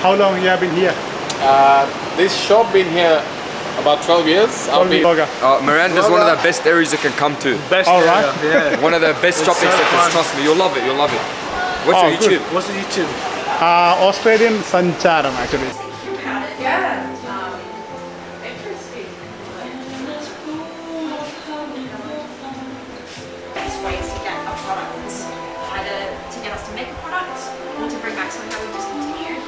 How long you have been here? This shop been here about 12 years. Miranda is one of the best areas you can come to. Best All right. area, yeah. One of the best shopping so centers. fun. Trust me, you'll love it. You'll love it. What's Oh, your good. YouTube? What's the YouTube? Australian Sancharam actually. Yeah. Interesting. Ways to get a product, either to get us to make a product or to bring back something that we discontinued.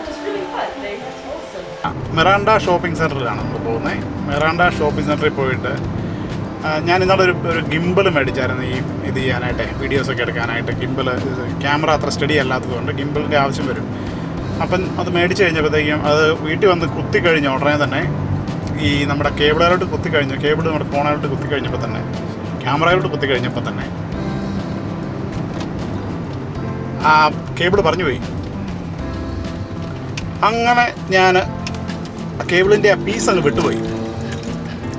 It's really fun. That's awesome. Miranda shopping സെൻറ്ററിലാണ് നമ്മൾ പോകുന്നത്. Miranda shopping സെൻറ്ററിൽ പോയിട്ട് ഞാൻ ഇന്നലെ ഒരു gimbal മേടിച്ചായിരുന്നു ഈ ഇത് ചെയ്യാനായിട്ട്, വീഡിയോസൊക്കെ എടുക്കാനായിട്ട്. ഗിംബിൾ ക്യാമറ അത്ര സ്റ്റഡി അല്ലാത്തതുകൊണ്ട് ഗിംബിളിൻ്റെ ആവശ്യം വരും. അപ്പം അത് മേടിച്ച് കഴിഞ്ഞപ്പോഴത്തേക്കും അത് വീട്ടിൽ വന്ന് കുത്തിക്കഴിഞ്ഞ ഉടനെ തന്നെ ഈ നമ്മുടെ കേബിളിലോട്ട് കുത്തിക്കഴിഞ്ഞു, കേബിൾ നമ്മുടെ ഫോണിലോട്ട് കുത്തിക്കഴിഞ്ഞപ്പോൾ തന്നെ, ക്യാമറയിലോട്ട് കുത്തിക്കഴിഞ്ഞപ്പോൾ തന്നെ ആ കേബിൾ പറഞ്ഞു പോയി. അങ്ങനെ ഞാൻ കേബിളിൻ്റെ ആ പീസ് അങ്ങ് വിട്ടുപോയി.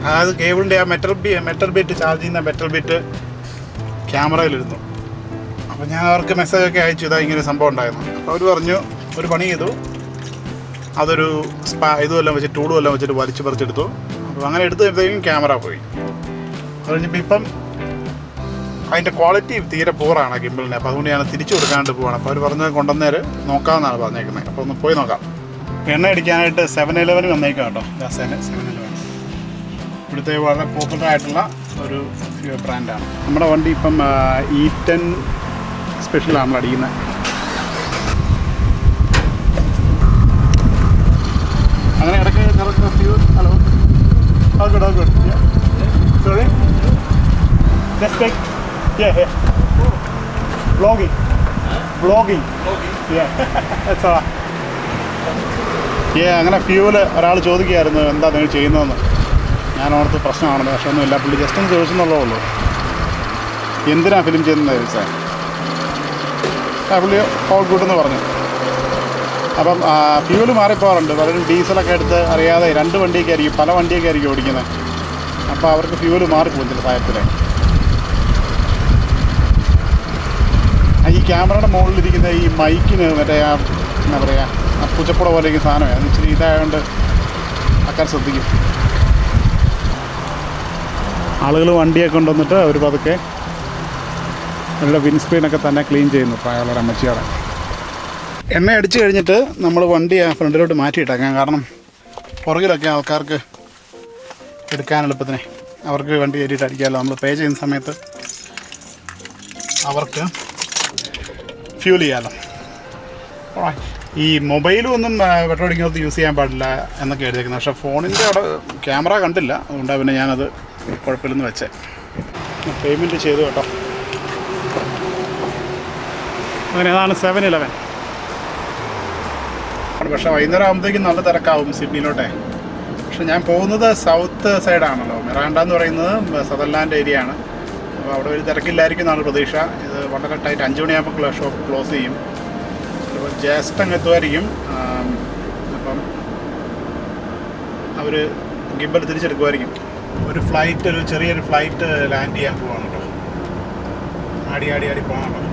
അതായത് കേബിളിൻ്റെ ആ മെറ്റൽ ബിറ്റ് ചാർജ് ചെയ്യുന്ന മെറ്റൽ ബിറ്റ് ക്യാമറയിലിരുന്നു. അപ്പോൾ ഞാൻ അവർക്ക് മെസ്സേജൊക്കെ അയച്ചു, ഇതാ ഇങ്ങനെ സംഭവം ഉണ്ടായിരുന്നു. അപ്പോൾ അവർ പറഞ്ഞു ഒരു പണി ചെയ്തു, അതൊരു ഇതുമെല്ലാം വെച്ച് ടൂളും എല്ലാം വെച്ചിട്ട് വലിച്ചു പറിച്ചെടുത്തു. അപ്പോൾ അങ്ങനെ എടുത്ത് കഴിയുമ്പോഴത്തേക്കും ക്യാമറ പോയി. അത് കഴിഞ്ഞപ്പോൾ ഇപ്പം അതിൻ്റെ ക്വാളിറ്റി തീരെ പൂറാണ് ഗിംബിളിന്. അപ്പോൾ അതുകൊണ്ട് ഞാൻ തിരിച്ചു കൊടുക്കാണ്ട് പോവാണ്. അപ്പോൾ അവർ പറഞ്ഞത് കൊണ്ടുവന്നേര് നോക്കാമെന്നാണ് പറഞ്ഞേക്കുന്നത്. അപ്പോൾ ഒന്ന് പോയി നോക്കാം. എണ്ണ അടിക്കാനായിട്ട് 7-Eleven വന്നേക്കാം കേട്ടോ. 7-Eleven ഇവിടുത്തെ വളരെ പോപ്പുലർ ആയിട്ടുള്ള ഒരു ബ്രാൻഡാണ്. നമ്മുടെ വണ്ടി ഇപ്പം E10 സ്പെഷ്യലാണ് നമ്മൾ അടിക്കുന്നത്. അങ്ങനെ ഇടയ്ക്ക് ഹലോ ഗുഡ് സോറി അങ്ങനെ ഫ്യൂല് ഒരാൾ ചോദിക്കുകയായിരുന്നു എന്താ നിങ്ങൾ ചെയ്യുന്നതെന്ന്. ഞാൻ ഓർത്ത് പ്രശ്നമാണെന്ന്. പക്ഷെ ഒന്നുമില്ല, പുള്ളി ജസ്റ്റ് ഒന്ന് ചോദിച്ചെന്നുള്ളേ ഉള്ളൂ. എന്തിനാണ് ഫിലിം ചെയ്യുന്നത് ചോദിച്ചാൽ പുള്ളി ഓൾ ഗുഡ് എന്ന് പറഞ്ഞു. അപ്പം ഫ്യൂല് മാറിപ്പോകാറുണ്ട്. പലരും ഡീസലൊക്കെ എടുത്ത് അറിയാതെ രണ്ട് വണ്ടിയൊക്കെ ആയിരിക്കും, പല വണ്ടിയൊക്കെ ആയിരിക്കും ഓടിക്കുന്നത്. അപ്പോൾ അവർക്ക് ഫ്യൂല് മാറിപ്പോകും ചില സാഹചര്യത്തിൽ. ഈ ക്യാമറയുടെ മുകളിലിരിക്കുന്ന ഈ മൈക്കിന് മറ്റേ എന്താ പറയുക, പൂച്ചപ്പുട പോലെയൊക്കെ സാധനമാണ്. അത് ഇച്ചിരി ഇതായതുകൊണ്ട് ആൾക്കാർ ശ്രദ്ധിക്കും. ആളുകൾ വണ്ടിയൊക്കെ കൊണ്ടുവന്നിട്ട് അവർ പതുക്കെ അവരുടെ വിൻസ്ക്രീനൊക്കെ തന്നെ ക്ലീൻ ചെയ്യുന്നു, പ്രായമുള്ള അമ്മച്ചിയോടെ. എണ്ണ അടിച്ചു കഴിഞ്ഞിട്ട് നമ്മൾ വണ്ടി ആ ഫ്രണ്ടിലോട്ട് മാറ്റിയിട്ടേക്കാം. കാരണം പുറകിലൊക്കെ ആൾക്കാർക്ക് എടുക്കാൻ എളുപ്പത്തിന് അവർക്ക് വണ്ടി കയറ്റിയിട്ട് അടിക്കാമല്ലോ. നമ്മൾ പേ ചെയ്യുന്ന സമയത്ത് അവർക്ക് ഫ്യൂൽ ചെയ്യാമല്ലോ. ഈ മൊബൈലും ഒന്നും പെട്രോൾ അടിക്കുന്നത് യൂസ് ചെയ്യാൻ പാടില്ല എന്നൊക്കെ എഴുതിയിരിക്കുന്നത്. പക്ഷേ ഫോണിൻ്റെ അവിടെ ക്യാമറ കണ്ടില്ല, അതുകൊണ്ടാണ് പിന്നെ ഞാനത് കുഴപ്പമില്ലെന്ന് വെച്ചേ. പേയ്മെൻറ്റ് ചെയ്തു കേട്ടോ. അങ്ങനെ അതാണ് 7-Eleven. പക്ഷേ വൈകുന്നേരം ആകുമ്പോഴത്തേക്കും നല്ല തിരക്കാവും സിഡ്നിയിലോട്ടെ. പക്ഷെ ഞാൻ പോകുന്നത് സൗത്ത് സൈഡാണല്ലോ. മിറാണ്ട എന്ന് പറയുന്നത് സദർലാൻഡ് ഏരിയ ആണ്. അപ്പോൾ അവിടെ ഒരു തിരക്കില്ലായിരിക്കും എന്നാണ് പ്രതീക്ഷ. ഇത് വളരെ ടൈറ്റ്. 5 മണിയാകുമ്പോൾ ഷോപ്പ് ക്ലോസ് ചെയ്യും. അപ്പോൾ ജസ്റ്റ് അങ്ങ് എത്തുമായിരിക്കും. അപ്പം അവർ ഗിംബൽ തിരിച്ചെടുക്കുമായിരിക്കും. ഒരു ചെറിയൊരു ഫ്ലൈറ്റ് ലാൻഡ് ചെയ്യാൻ പോവാണ് കേട്ടോ. ആടി പോകണം കേട്ടോ.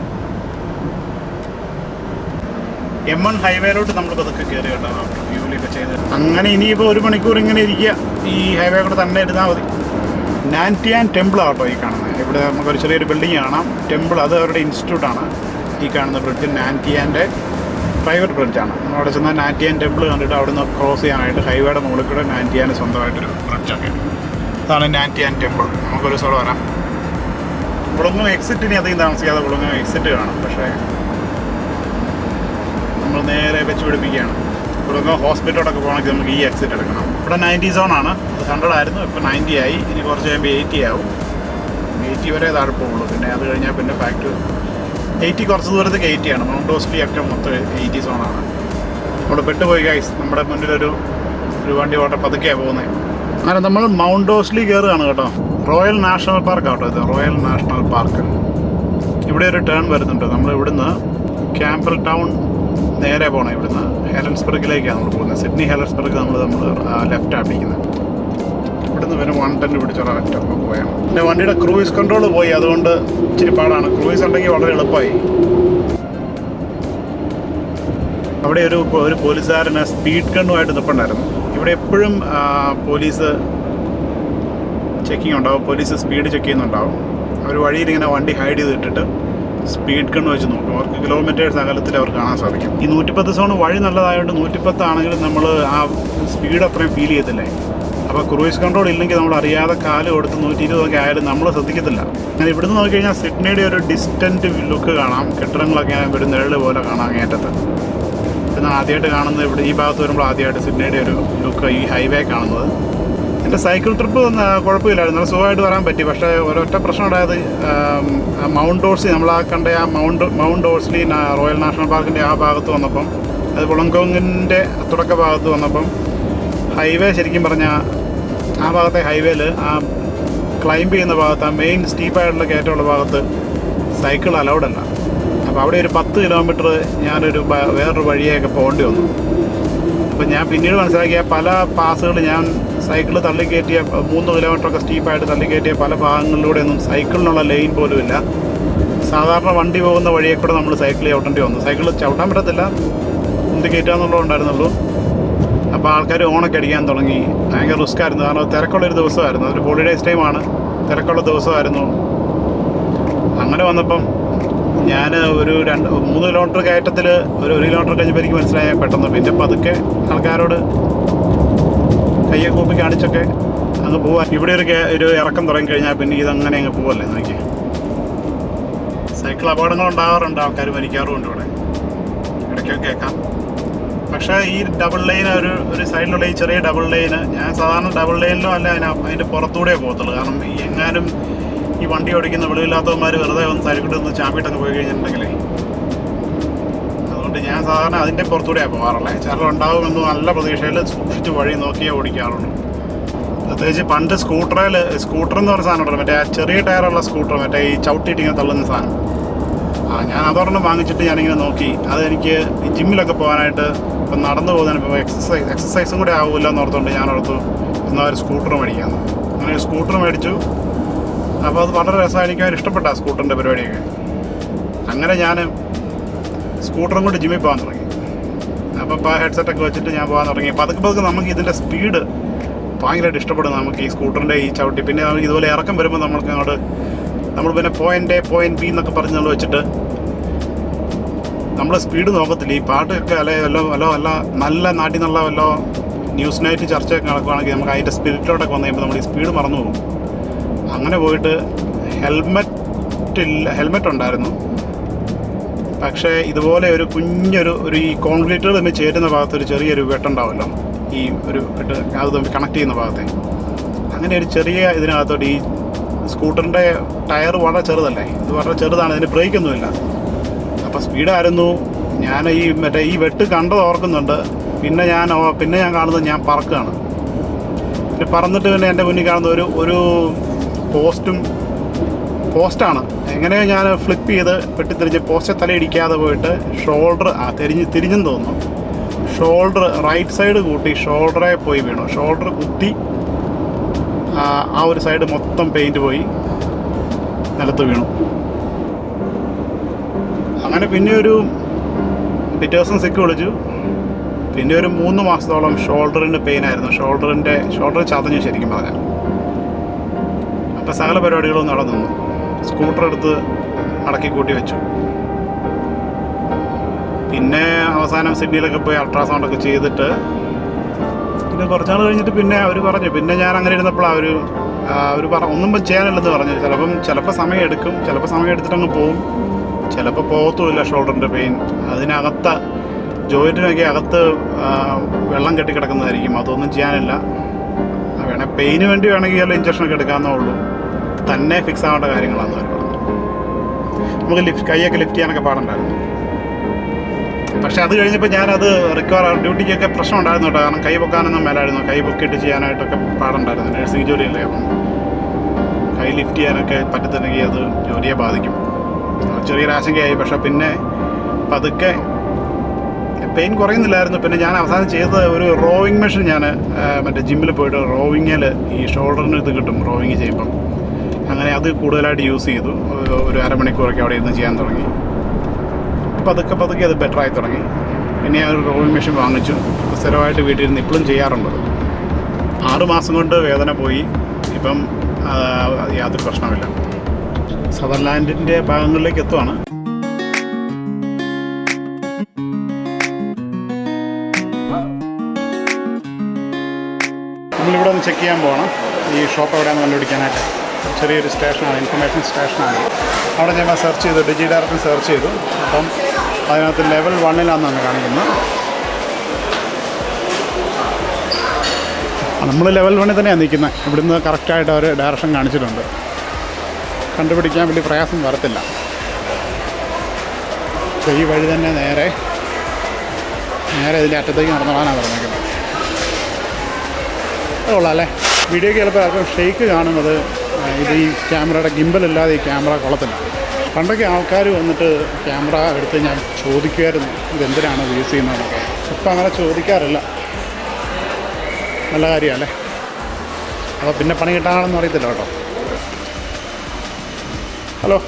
M1 ഹൈവേയിലോട്ട് നമ്മൾ പതുക്കെ കയറി കേട്ടോ, ഫ്യൂലൊക്കെ ചെയ്ത്. അങ്ങനെ ഇനിയിപ്പോൾ 1 മണിക്കൂർ ഇങ്ങനെ ഇരിക്കുക, ഈ ഹൈവേ കൂടെ തന്നെ ഇരുന്നാൽ മതി. നാൻറ്റിയാൻ ടെമ്പിളാണ് കേട്ടോ ഈ കാണുന്നത്. ഇവിടെ നമുക്കൊരു ചെറിയൊരു ബിൽഡിങ് കാണാം. ടെമ്പിൾ അത് അവരുടെ ഇൻസ്റ്റിറ്റ്യൂട്ടാണ്. ഈ കാണുന്ന ബ്രിഡ്ജ് നാൻറ്റിയാൻ്റെ പ്രൈവറ്റ് ബ്രിഡ്ജാണ്. നമ്മളവിടെ ചെന്നാൽ നാൻറ്റിയാൻ ടെമ്പിൾ കണ്ടിട്ട് അവിടെ നിന്ന് ക്രോസ് ചെയ്യാനായിട്ട് ഹൈവേയുടെ മുകളിൽ കൂടെ നാൻറ്റിയാന് സ്വന്തമായിട്ടൊരു ബ്രിഡ്ജൊക്കെ. അതാണ് നാൻറ്റിയാൻ ടെമ്പിൾ. നമുക്കൊരു സ്ഥലം വരാം. ഇവിടൊന്നും എക്സിറ്റിന് അധികം താമസിക്കാതെ ഇവിടൊന്നും എക്സിറ്റ് കാണാം. പക്ഷേ നമ്മൾ നേരെ വെച്ച് പിടിപ്പിക്കുകയാണ്. ഇവിടെ ഹോസ്പിറ്റലോടൊക്കെ പോകണമെങ്കിൽ നമുക്ക് ഈ എക്സിറ്റ് എടുക്കണം. ഇവിടെ 90 സോണാണ്. അത് 100 ആയിരുന്നു, ഇപ്പോൾ 90 ആയി. ഇനി കുറച്ച് കഴിയുമ്പോൾ 80 ആവും. 80 വരെ താഴെ പോകുള്ളൂ. പിന്നെ അത് കഴിഞ്ഞാൽ പിന്നെ ബാക്ക് ടു 80. കുറച്ച് ദൂരത്തേക്ക് 80 ആണ്. മൗണ്ട് ഓസ്ലി ഒക്കെ മൊത്തം 80 സോണാണ്. നമ്മൾ പെട്ടുപോയി ഗൈസ്. നമ്മുടെ മുന്നിലൊരു വണ്ടി ഓട്ടം പതുക്കെയാണ് പോകുന്നത്. അങ്ങനെ നമ്മൾ മൗണ്ട് ഓസ്ലി കയറുകയാണ് കേട്ടോ. റോയൽ നാഷണൽ പാർക്ക് ആട്ടോ ഇത്. Royal national park. ഇവിടെ ഒരു ടേൺ വരുന്നുണ്ട്. നമ്മൾ ഇവിടുന്ന് ക്യാമ്പൽ ടൗൺ നേരെ പോകണം. ഇവിടുന്ന് ഹെലൻസ്ബർഗിലേക്കാണ് നമ്മൾ പോകുന്നത്. സിഡ്നി ഹെലൻസ്ബർഗ് നമ്മൾ ലെഫ്റ്റാണ് പിടിക്കുന്നത്. ഇവിടുന്ന് പിന്നെ 110 പിടിച്ചോളാം ലെഫ്റ്റ് അപ്പോൾ പോയാൽ. പിന്നെ വണ്ടിയുടെ ക്രൂയിസ് കൺട്രോൾ പോയി, അതുകൊണ്ട് ഇച്ചിരി പാടാണ്. ക്രൂയിസ് ഉണ്ടെങ്കിൽ വളരെ എളുപ്പമായി. അവിടെ ഒരു പോലീസുകാരന് സ്പീഡ് ഗണ്ണുമായിട്ട് നിൽപ്പുണ്ടായിരുന്നു. ഇവിടെ എപ്പോഴും പോലീസ് ചെക്കിംഗ് ഉണ്ടാവും, പോലീസ് സ്പീഡ് ചെക്ക് ചെയ്യുന്നുണ്ടാവും. അവർ വഴിയിൽ ഇങ്ങനെ വണ്ടി ഹൈഡ് ചെയ്തിട്ടിട്ട് സ്പീഡ് ഗണ്ണ് വെച്ച് നോക്കും. അവർക്ക് കിലോമീറ്റേഴ്സ് അകലത്തിൽ അവർക്ക് കാണാൻ സാധിക്കും. ഈ 110 സോൺ വഴി നല്ലതായതുകൊണ്ട് 110 ആണെങ്കിലും നമ്മൾ ആ സ്പീഡ് അത്രയും ഫീൽ ചെയ്യത്തില്ലേ. അപ്പോൾ ക്രൂയിസ് കൺട്രോൾ ഇല്ലെങ്കിൽ നമ്മൾ അറിയാതെ കാല് കൊടുത്ത് 120 ആയാലും നമ്മൾ ശ്രദ്ധിക്കത്തില്ല. അങ്ങനെ ഇവിടുന്ന് നോക്കിക്കഴിഞ്ഞാൽ സിഡ്നിയുടെ ഒരു ഡിസ്റ്റൻറ്റ് ലുക്ക് കാണാം. കെട്ടിടങ്ങളൊക്കെ ഒരു നിഴല് പോലെ കാണാം അങ്ങേറ്റത്ത്. പിന്നെ ആദ്യമായിട്ട് കാണുന്നത് ഇവിടെ ഈ ഭാഗത്ത് വരുമ്പോൾ ആദ്യമായിട്ട് സിഡ്നിയുടെ ഒരു ലുക്ക് ഈ ഹൈവേ കാണുന്നത്. എൻ്റെ സൈക്കിൾ ട്രിപ്പ് കുഴപ്പമില്ലായിരുന്നു, നല്ല സുഖമായിട്ട് വരാൻ പറ്റി. പക്ഷേ ഒരൊറ്റ പ്രശ്നം ഉണ്ടായത് മൗണ്ട് ഓഴ്സ്ലി, നമ്മൾ ആ കണ്ട ആ മൗണ്ട് ഓഴ്സ്ലി റോയൽ നാഷണൽ പാർക്കിൻ്റെ ആ ഭാഗത്ത് വന്നപ്പം, അത് വുളങ്കോങ്ങിൻ്റെ തുടക്ക ഭാഗത്ത് വന്നപ്പം ഹൈവേ ശരിക്കും പറഞ്ഞാൽ ആ ഭാഗത്തെ ഹൈവേയിൽ ആ ക്ലൈംബ് ചെയ്യുന്ന ഭാഗത്ത്, ആ മെയിൻ സ്റ്റീപ്പായിട്ടുള്ള കയറ്റമുള്ള ഭാഗത്ത് സൈക്കിൾ അലൗഡല്ല. അപ്പോൾ അവിടെ ഒരു 10 കിലോമീറ്റർ ഞാനൊരു വേറൊരു വഴിയൊക്കെ പോകേണ്ടി വന്നു. അപ്പോൾ ഞാൻ പിന്നീട് മനസ്സിലാക്കിയ പല പാസുകൾ ഞാൻ സൈക്കിൾ തള്ളിക്കയറ്റിയ 3 കിലോമീറ്ററൊക്കെ സ്റ്റീപ്പായിട്ട് തള്ളിക്കയറ്റിയ പല ഭാഗങ്ങളിലൂടെയൊന്നും സൈക്കിളിനുള്ള ലൈൻ പോലും ഇല്ല. സാധാരണ വണ്ടി പോകുന്ന വഴിയെ കൂടെ നമ്മൾ സൈക്കിൾ ചവിട്ടേണ്ടി വന്നു. സൈക്കിൾ ചവിട്ടാൻ പറ്റത്തില്ല, ഉന്തി കയറ്റാന്നുള്ളൂ ഉണ്ടായിരുന്നുള്ളൂ. അപ്പോൾ ആൾക്കാർ ഓണൊക്കെ അടിക്കാൻ തുടങ്ങി. ഭയങ്കര റിസ്ക് ആയിരുന്നു, കാരണം തിരക്കുള്ളൊരു ദിവസമായിരുന്നു. ഒരു ഹോളിഡേയ്സ് ടൈമാണ്, തിരക്കുള്ള ദിവസമായിരുന്നു. അങ്ങനെ വന്നപ്പം ഞാൻ ഒരു 3 കിലോമീറ്റർ കയറ്റത്തിൽ ഒരു 1 കിലോമീറ്റർ കഴിഞ്ഞപ്പോൾ എനിക്ക് മനസ്സിലായ പെട്ടെന്ന്. പിന്നെ പതുക്കെ ആൾക്കാരോട് കയ്യെ കൂപ്പി കാണിച്ചൊക്കെ അങ്ങ് പോവാൻ. ഇവിടെ ഒരു ഇറക്കം തുടങ്ങിക്കഴിഞ്ഞാൽ പിന്നെ ഇതങ്ങനെ അങ്ങ് പോവല്ലേ നോക്കി. സൈക്കിൾ അപകടങ്ങൾ ഉണ്ടാകാറുണ്ട്, ആൾക്കാർ മരിക്കാറുമുണ്ട് ഇവിടെ, ഇടയ്ക്കൊക്കെ കേൾക്കാം. പക്ഷേ ഈ ഡബിൾ ലൈൻ ഒരു സൈഡിലുള്ള ഈ ചെറിയ ഡബിൾ ലൈന് ഞാൻ സാധാരണ ഡബിൾ ലൈനിലോ അല്ല അതിൻ്റെ പുറത്തൂടെ പോകത്തുള്ളൂ. കാരണം എങ്ങാനും ഈ വണ്ടി ഓടിക്കുന്ന വെളിവില്ലാത്തവന്മാർ വെറുതെ ഒന്ന് സൈക്കിട്ടൊന്ന് ചാമ്പിട്ടൊക്കെ പോയി കഴിഞ്ഞിട്ടുണ്ടെങ്കിലേ, അതുകൊണ്ട് ഞാൻ സാധാരണ അതിൻ്റെ പുറത്തൂടെയാണ് പോകാറുള്ളത്. ചിലർ ഉണ്ടാകുമെന്ന് നല്ല പ്രതീക്ഷയിൽ സൂക്ഷിച്ച് വഴി നോക്കിയേ ഓടിക്കാറുള്ളൂ. പ്രത്യേകിച്ച് പണ്ട് സ്കൂട്ടർ എന്ന് പറഞ്ഞ സാധനം ഉണ്ടല്ലോ, മറ്റേ ആ ചെറിയ ടയറുള്ള സ്കൂട്ടർ, മറ്റേ ഈ ചവിട്ടിയിട്ടിങ്ങനെ തള്ളുന്ന സാധനം. ഞാൻ അതൊരെണ്ണം വാങ്ങിച്ചിട്ട് ഞാനിങ്ങനെ നോക്കി. അതെനിക്ക് ഈ ജിമ്മിലൊക്കെ പോകാനായിട്ട് ഇപ്പം നടന്നു പോകുന്നതിന് എക്സസൈസും കൂടെ ആവില്ല എന്നോർത്തുകൊണ്ട് ഞാനോർത്തു എന്നാൽ ഒരു സ്കൂട്ടർ മേടിക്കാമെന്ന്. അങ്ങനെ ഒരു സ്കൂട്ടർ മേടിച്ചു. അപ്പോൾ അത് വളരെ രസമായി, എനിക്ക് അതിന് ഇഷ്ടപ്പെട്ട ആ സ്കൂട്ടറിൻ്റെ പരിപാടിയൊക്കെ. അങ്ങനെ ഞാൻ സ്കൂട്ടറും കൊണ്ട് ജിമ്മിൽ പോകാൻ തുടങ്ങി. അപ്പോൾ ഇപ്പോൾ ഹെഡ്സെറ്റൊക്കെ വെച്ചിട്ട് ഞാൻ പോകാൻ തുടങ്ങി. പതുക്കെ നമുക്ക് ഇതിൻ്റെ സ്പീഡ് ഭയങ്കരമായിട്ട് ഇഷ്ടപ്പെടും നമുക്ക് ഈ സ്കൂട്ടറിൻ്റെ ഈ ചവിട്ടി. പിന്നെ നമുക്ക് ഇതുപോലെ ഇറക്കം വരുമ്പോൾ നമ്മൾക്ക് അങ്ങോട്ട് നമ്മൾ പിന്നെ പോയിന്റ് ബി എന്നൊക്കെ പറഞ്ഞ് നമ്മൾ വെച്ചിട്ട് നമ്മൾ സ്പീഡ് നോക്കത്തില്ല. ഈ പാട്ടൊക്കെ അല്ല നല്ല നാട്ടിൽ നിന്നുള്ള വല്ലോ ന്യൂസ് നൈറ്റ് ചർച്ചയൊക്കെ നടക്കുകയാണെങ്കിൽ നമുക്ക് അതിൻ്റെ സ്പിരിറ്റിലോട്ടൊക്കെ വന്നു കഴിയുമ്പോൾ നമ്മൾ ഈ സ്പീഡ് മറന്നു പോകും. അങ്ങനെ പോയിട്ട് ഹെൽമെറ്റ് ഉണ്ടായിരുന്നു. പക്ഷേ ഇതുപോലെ ഒരു കുഞ്ഞൊരു ഈ കോൺക്രീറ്റുകൾ തമ്മിൽ ചേരുന്ന ഭാഗത്ത് ഒരു ചെറിയൊരു വെട്ടുണ്ടാവുമല്ലോ, ഈ ഒരു വെട്ട് അത് തമ്മിൽ കണക്ട് ചെയ്യുന്ന ഭാഗത്തെ. അങ്ങനെ ഒരു ചെറിയ ഇതിനകത്തോട്ട് ഈ സ്കൂട്ടറിൻ്റെ ടയർ വളരെ ചെറുതല്ലേ, ഇത് വളരെ ചെറുതാണ്, ഇതിന് ബ്രേക്കൊന്നുമില്ല. അപ്പോൾ സ്പീഡായിരുന്നു. ഞാൻ ഈ വെട്ട് കണ്ടത് ഓർക്കുന്നുണ്ട്. പിന്നെ ഞാൻ കാണുന്നത് ഞാൻ പറക്കുകയാണ്. പിന്നെ പറന്നിട്ട് പിന്നെ എൻ്റെ മുന്നിൽ കാണുന്ന ഒരു പോസ്റ്റാണ്. എങ്ങനെയോ ഞാൻ ഫ്ലിപ്പ് ചെയ്ത് വെട്ടിത്തിരിഞ്ഞ് പോസ്റ്റ് തലയിടിക്കാതെ പോയിട്ട് ഷോൾഡർ തിരിഞ്ഞെന്ന് തോന്നുന്നു. ഷോൾഡർ റൈറ്റ് സൈഡ് കൂട്ടി ഷോൾഡറെ പോയി വീണു. ഷോൾഡർ കുത്തി ആ ഒരു സൈഡ് മൊത്തം പെയിൻറ്റ് പോയി നിലത്ത് വീണു. അങ്ങനെ പിന്നെ പിറ്റേ ദിവസം സിക്ക് വിളിച്ചു. പിന്നെ ഒരു 3 മാസത്തോളം ഷോൾഡറിന് പെയിനായിരുന്നു. ഷോൾഡർ ചതഞ്ഞു ശരിക്കും പറഞ്ഞാൽ. അപ്പോൾ സകല പരിപാടികളും നടന്നു. സ്കൂട്ടർ എടുത്ത് അടക്കി കൂട്ടി വെച്ചു. പിന്നെ അവസാനം സിഡ്നിയിലൊക്കെ പോയി അൾട്രാസൗണ്ടൊക്കെ ചെയ്തിട്ട് പിന്നെ കുറച്ചാൾ കഴിഞ്ഞിട്ട് പിന്നെ അവർ പറഞ്ഞു. പിന്നെ ഞാൻ അങ്ങനെ ഇരുന്നപ്പോൾ അവർ ഒന്നും ചെയ്യാനില്ലെന്ന് പറഞ്ഞു. ചിലപ്പോൾ സമയം എടുക്കും, ചിലപ്പോൾ സമയം എടുത്തിട്ടങ്ങ് പോവും, ചിലപ്പോൾ പോകത്തുമില്ല. ഷോൾഡറിൻ്റെ പെയിൻ അതിനകത്ത് ജോയിൻറ്റിനൊക്കെ അകത്ത് വെള്ളം കെട്ടിക്കിടക്കുന്നതായിരിക്കും. അതൊന്നും ചെയ്യാനില്ല. പെയിന് വേണ്ടി വേണമെങ്കിൽ ഇഞ്ചക്ഷനൊക്കെ എടുക്കാമെന്നേ ഉള്ളൂ, തന്നെ ഫിക്സ് ആവേണ്ട കാര്യങ്ങളാണെന്ന് അവർ പറഞ്ഞു. നമുക്ക് കൈയൊക്കെ ലിഫ്റ്റ് ചെയ്യാനൊക്കെ പാടുണ്ടായിരുന്നു. പക്ഷെ അത് കഴിഞ്ഞപ്പോൾ ഞാനത് ഡ്യൂട്ടിക്കൊക്കെ പ്രശ്നം ഉണ്ടായിരുന്നു കേട്ടോ. കാരണം കൈ പൊക്കാനൊന്നും മേലായിരുന്നു. കൈ പൊക്കിയിട്ട് ചെയ്യാനായിട്ടൊക്കെ പാടുണ്ടായിരുന്നു. നഴ്സിംഗ് ജോലിയല്ലേ, അപ്പം കൈ ലിഫ്റ്റ് ചെയ്യാനൊക്കെ പറ്റത്തില്ലെങ്കിൽ അത് ജോലിയെ ബാധിക്കും. ചെറിയൊരു ആശങ്കയായി. പക്ഷെ പിന്നെ പതുക്കെ പെയിൻ കുറയുന്നില്ലായിരുന്നു. പിന്നെ ഞാൻ അവസാനം ചെയ്തത് ഒരു റോവിങ് മെഷീൻ, ഞാൻ മറ്റേ ജിമ്മിൽ പോയിട്ട് റോവിങ്ങിൽ ഈ ഷോൾഡറിന് ഇത് കിട്ടും റോവിങ് ചെയ്യുമ്പം. അങ്ങനെ അത് കൂടുതലായിട്ട് യൂസ് ചെയ്തു. ഒരു അരമണിക്കൂറൊക്കെ അവിടെ ഇരുന്ന് ചെയ്യാൻ തുടങ്ങി. പതുക്കെ അത് ബെറ്ററായി തുടങ്ങി. പിന്നെ ഞാൻ ഒരു റോളിംഗ് മെഷീൻ വാങ്ങിച്ചു. സ്ഥിരമായിട്ട് വീട്ടിലിരുന്ന് ഇപ്പോഴും ചെയ്യാറുണ്ട്. 6 മാസം കൊണ്ട് വേദന പോയി. ഇപ്പം യാതൊരു പ്രശ്നമില്ല. സദർലാൻഡിൻ്റെ ഭാഗങ്ങളിലേക്ക് എത്തുവാണ്. നമ്മളിവിടെ ഒന്ന് ചെക്ക് ചെയ്യാൻ പോകണം. ഈ ഷോപ്പ് എവിടെയാണെന്ന് കണ്ടുപിടിക്കാനായിട്ട്. ചെറിയൊരു സ്റ്റേഷനാണ്, ഇൻഫർമേഷൻ സ്റ്റേഷനാണ്. അവിടെ ഞാൻ സെർച്ച് ചെയ്തു, ഡിജി ഡയറക്ടർ സെർച്ച് ചെയ്തു. അപ്പം അതിനകത്ത് ലെവൽ 1-ലാണെന്നാണ് കാണിക്കുന്നത്. നമ്മൾ ലെവൽ 1 തന്നെയാണ് നിൽക്കുന്നത്. ഇവിടുന്ന് കറക്റ്റായിട്ട് അവർ ഡയറക്ഷൻ കാണിച്ചിട്ടുണ്ട്. കണ്ടുപിടിക്കാൻ വലിയ പ്രയാസം വരത്തില്ല. ഈ വഴി തന്നെ നേരെ ഇതിൻ്റെ അറ്റത്തേക്ക് നടന്നോളാനാണ് പറഞ്ഞേക്കുന്നത്. അത് കൊള്ളാം അല്ലേ? വീഡിയോയ്ക്ക് ചിലപ്പോൾ അല്പം ഷെയ്ക്ക് കാണുന്നത് ഇത് ഈ ക്യാമറയുടെ ഗിംബലില്ലാതെ ഈ ക്യാമറ കൊള്ളത്തില്ല. പണ്ടൊക്കെ ആൾക്കാർ വന്നിട്ട് ക്യാമറ എടുത്ത് ഞാൻ ചോദിക്കുമായിരുന്നു ഇതെന്തിനാണ് യൂസ് ചെയ്യുന്നതെന്നൊക്കെ. ഇപ്പം അങ്ങനെ ചോദിക്കാറില്ല. നല്ല കാര്യമല്ലേ? അപ്പോൾ പിന്നെ പണി കിട്ടാനാണെന്ന് അറിയത്തില്ല കേട്ടോ. ഹലോ.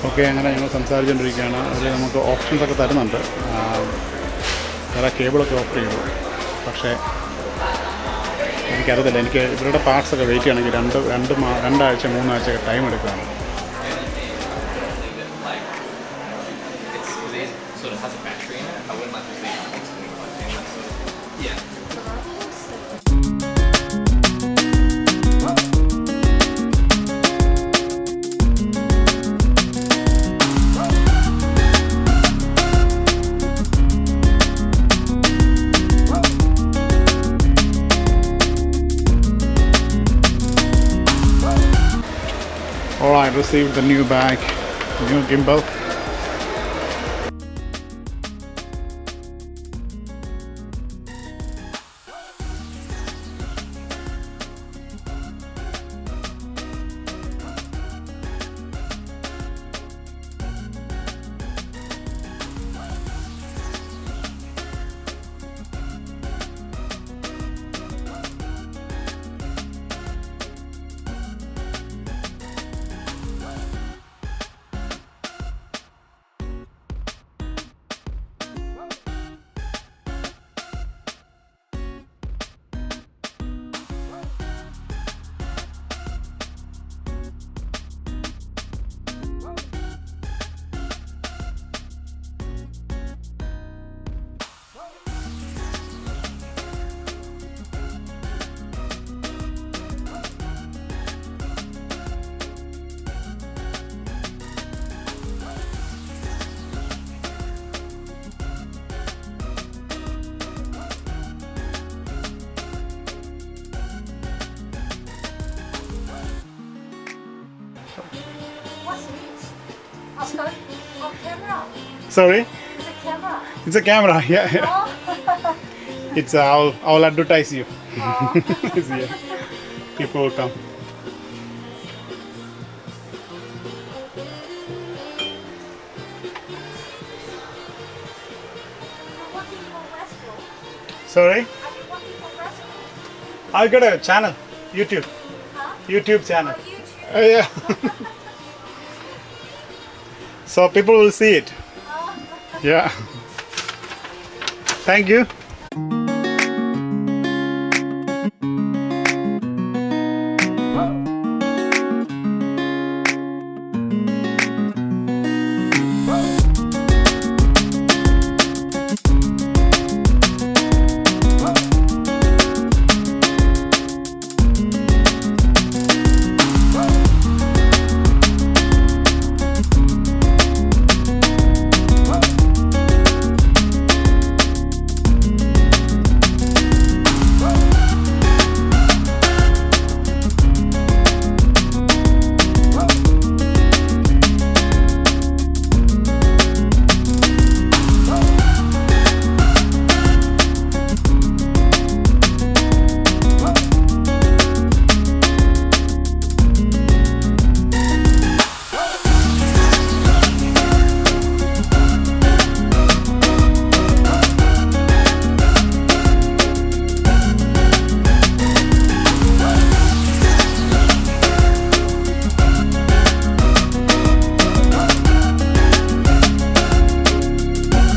ഓക്കെ, അങ്ങനെ ഞങ്ങൾ സംസാരിച്ചുകൊണ്ടിരിക്കുകയാണ്. അതിൽ നമുക്ക് ഓപ്ഷൻസൊക്കെ തരുന്നുണ്ട്. വേറെ കേബിളൊക്കെ ഓഫർ ചെയ്തു. പക്ഷേ എനിക്കറിയത്തില്ല. എനിക്ക് ഇവരുടെ പാർട്സൊക്കെ വെയിറ്റ് ചെയ്യണമെങ്കിൽ 2 ആഴ്ച 3 ആഴ്ചയൊക്കെ ടൈം എടുക്കുകയാണ്. I received the new bag, new gimbal. What's this? Oh, camera. Sorry? It's a camera. It's a camera. Yeah. Oh. It's I'll advertise you. Oh. Yeah. People will come. You're working for Westwood. Sorry? Are you working for Westwood? I got a channel, YouTube. Huh? YouTube channel. On YouTube? Yeah. So people will see it. Oh. Yeah. Thank you.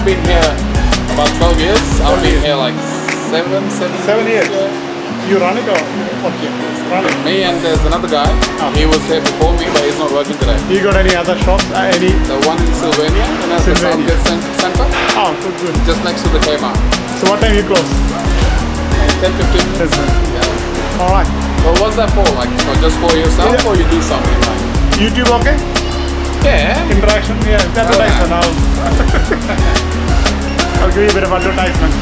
Been here about 12 years. I've been here like 7 years. Yeah. You run it or okay? Run it. Me and there's another guy. He was here before me, but he's not working today. You got any other shops? Any? The one in Sylvania, and that's the Sylvania. Southgate Center, Oh, good. just next to the Kmart. So what time you close? 10-15 minutes. Yeah. All right. But what's that for? Like, just for yourself, Yeah. or you do something like? YouTube okay? Yeah. Interaction? Yeah, advertisement. I'll give you a bit of advertisement.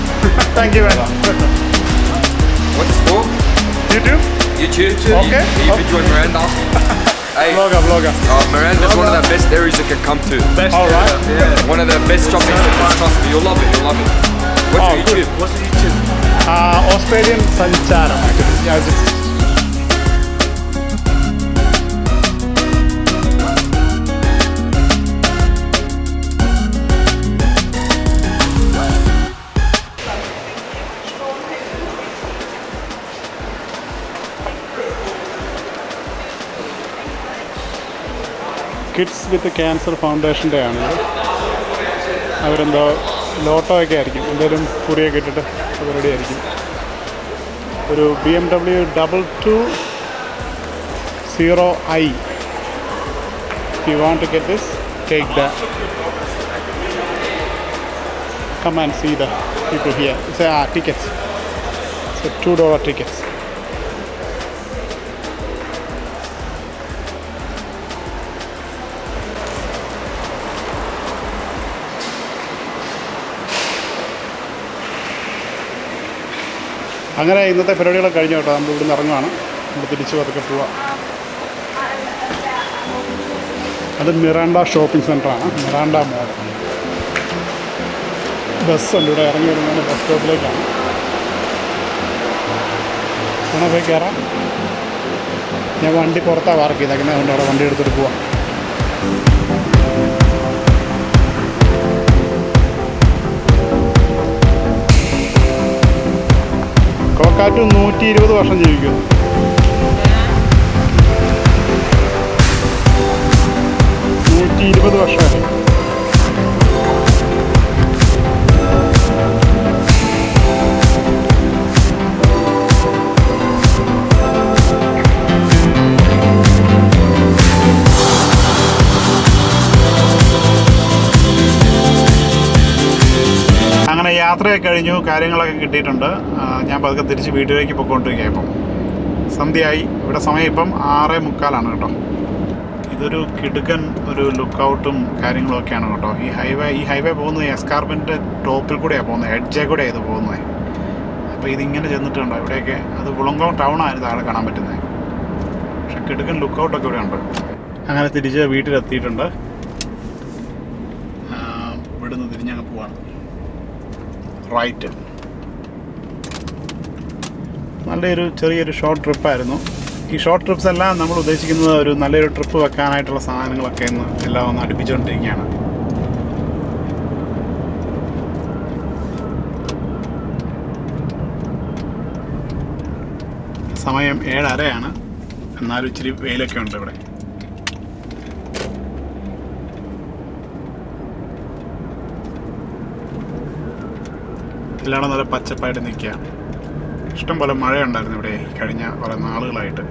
Thank you very much. What's it for? YouTube? YouTube. Okay. You can join Miranda. Hey, Vlogger. Miranda's one of the best areas you can come to. All right. Yeah, one of the best shopping centers. Trust me, you'll love it. What's Oh, your good. YouTube? What's the YouTube? Australian Sancharam actually. Yeah, kids with cancer ഫൗണ്ടേഷൻ്റെ ആണിത്. അവരെന്തോ lotto ഒക്കെ ആയിരിക്കും, എന്തെങ്കിലും കുറിയൊക്കെ ഇട്ടിട്ട് പരിപാടി ആയിരിക്കും. ഒരു BMW 220i. If you want to get this, take that. Come and see the people here. It's tickets. So $2 tickets. അങ്ങനെ ഇന്നത്തെ പരിപാടികളൊക്കെ കഴിഞ്ഞു കേട്ടോ. നമ്മൾ ഇവിടുന്ന് ഇറങ്ങുവാണ്. നമ്മൾ തിരിച്ച് പതുക്കെ പോവാം. അത് മിറാണ്ട ഷോപ്പിംഗ് സെൻ്ററാണ്, മിറാണ്ട മോൾ. ബസ്സുണ്ട് ഇവിടെ, ഇറങ്ങി വരുന്നത് ബസ് സ്റ്റോപ്പിലേക്കാണ്. വേണം പോയി കയറാം. ഞാൻ വണ്ടി പുറത്താണ് പാർക്ക് ചെയ്തേക്കുന്നത്, അതുകൊണ്ട് അവിടെ വണ്ടി എടുത്തിട്ട് പോവാം. കോക്കാറ്റ് 120 വർഷം ജീവിക്കുന്നു. 120 വർഷമായി. അങ്ങനെ യാത്രയൊക്കെ കഴിഞ്ഞു, കാര്യങ്ങളൊക്കെ കിട്ടിയിട്ടുണ്ട്. ഞാൻ പതുക്കെ തിരിച്ച് വീട്ടിലേക്ക് പോയിക്കൊണ്ടിരിക്കുക. ഇപ്പം സന്ധ്യയായി. ഇവിടെ സമയം ഇപ്പം 6:45 കേട്ടോ. ഇതൊരു കിടുക്കൻ ഒരു ലുക്കൗട്ടും കാര്യങ്ങളൊക്കെയാണ് കേട്ടോ. ഈ ഹൈവേ പോകുന്നത് എസ്കാർമെൻറ്റ് ടോപ്പിൽ കൂടെയാണ് പോകുന്നത്, എഡ്ജേ കൂടെയാണ് ഇത് പോകുന്നത്. അപ്പോൾ ഇതിങ്ങനെ ചെന്നിട്ടുണ്ടോ ഇവിടെയൊക്കെ. അത് കുളങ്കോം ടൗണാണ് താഴെ കാണാൻ പറ്റുന്നത്. പക്ഷെ കിടുക്കൻ ലുക്കൗട്ടൊക്കെ ഇവിടെ ഉണ്ട്. അങ്ങനെ തിരിച്ച് വീട്ടിലെത്തിയിട്ടുണ്ട്. ഇവിടുന്ന് തിരിഞ്ഞങ്ങ് പോവാണ്. റൈറ്റ്. നല്ലൊരു ചെറിയൊരു ഷോർട്ട് ട്രിപ്പായിരുന്നു. ഈ ഷോർട്ട് ട്രിപ്സ് എല്ലാം നമ്മൾ ഉദ്ദേശിക്കുന്നത് ഒരു നല്ലൊരു ട്രിപ്പ് വെക്കാനായിട്ടുള്ള സാധനങ്ങളൊക്കെ ഇന്ന് എല്ലാം ഒന്ന് അടുപ്പിച്ചുകൊണ്ടിരിക്കുകയാണ്. സമയം 7:30 എന്നാലും ഇച്ചിരി വെയിലൊക്കെ ഉണ്ട് ഇവിടെ. എല്ലായിടും നല്ല പച്ചപ്പായിട്ട് നിൽക്കുകയാണ്. ഇഷ്ടംപോലെ മഴയുണ്ടായിരുന്നു ഇവിടെ കഴിഞ്ഞ കുറേ നാളുകളായിട്ട്.